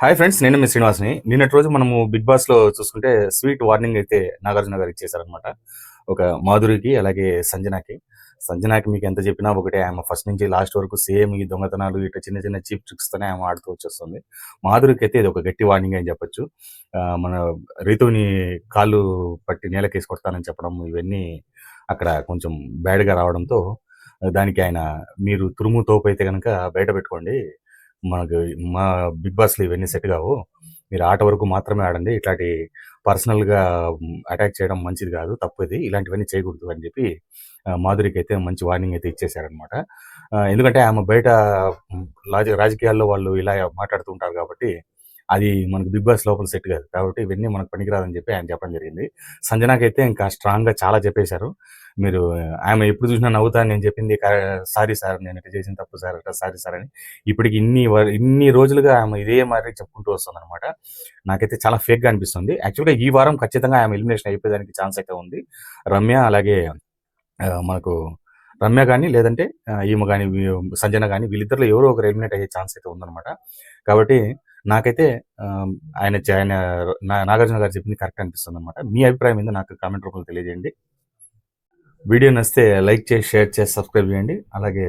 Hi friends, నేను మీ శ్రీనివాస్‌ని. నిన్నటి రోజు మనము 'బిగ్ బాస్‌లో' చూసుకుంటే స్వీట్ వార్నింగ్ అయితే నాగార్జున గారు ఇచ్చేసారనమాట. ఒక మాధురికి, అలాగే సంజనాకి. సంజనాకి మీకు ఎంత చెప్పినా ఒకటే. ఆమె ఫస్ట్ నుంచి లాస్ట్ వరకు సేమ్ ఈ దొంగతనాలు, ఇట్లా చిన్న చిన్న చీప్ ట్రిక్స్‌తోనే ఆమె ఆడుతూ వచ్చేస్తుంది. మాధురికైతే ఇది ఒక గట్టి వార్నింగ్ అని చెప్పొచ్చు. మన రితుని కాళ్ళు పట్టి నేలకేసి కొడతానని చెప్పడం, ఇవన్నీ అక్కడ కొంచెం బ్యాడ్‌గా రావడంతో దానికి ఆయన, మీరు తురుము తోపైతే గనక బయట పెట్టుకోండి. మనకు మా 'బిగ్ బాస్‌లో' ఇవన్నీ సెట్ కావు. మీరు ఆట వరకు మాత్రమే ఆడండి. ఇట్లాంటి పర్సనల్‌గా అటాక్ చేయడం మంచిది కాదు. తప్పిది. ఇలాంటివన్నీ చేయకూడదు అని చెప్పి మాధురికైతే మంచి వార్నింగ్ అయితే ఇచ్చేసారనమాట. ఎందుకంటే ఆమె బయట హ్మ్, రాజకీయాల్లో వాళ్ళు ఇలా మాట్లాడుతూ ఉంటారు కాబట్టి, అది మనకు 'బిగ్ బాస్' లోపల సెట్ కాదు. కాబట్టి ఇవన్నీ మనకు పనికిరాదని చెప్పి ఆయన చెప్పడం జరిగింది. సంజనాకైతే ఇంకా స్ట్రాంగ్‌గా చాలా చెప్పేశారు. మీరు, ఆమె ఎప్పుడు చూసినా నవ్వుతా నేను చెప్పింది సారీ సార్, నేను ఇట్లా చేసిన తప్పు సార్, అట్లా సారీ సార్ అని ఇప్పటికి ఇన్ని రోజులుగా ఆమె ఇదే మాట చెప్పుకుంటూ వస్తుందనమాట. నాకైతే చాలా ఫేక్‌గా అనిపిస్తుంది. యాక్చువల్‌గా ఈ వారం ఖచ్చితంగా ఆమె ఎలిమినేషన్ అయిపోయేదానికి ఛాన్స్ అయితే ఉంది. రమ్య, అలాగే మనకు రమ్య గాని, లేదంటే ఈమె గాని, సంజన గాని, వీళ్ళిద్దరిలో ఎవరో ఒకరు ఎలిమినేట్ అయ్యే ఛాన్స్ అయితే ఉందనమాట. కాబట్టి నాకైతే ఆయన నాగార్జున గారు చెప్పింది కరెక్ట్ అనిపిస్తుందనమాట. మీ అభిప్రాయం ఏందో నాకు కామెంట్ రూపంలో తెలియజేయండి. వీడియో నచ్చితే లైక్ చేసి, షేర్ చేసి, సబ్స్క్రైబ్ చేయండి. అలాగే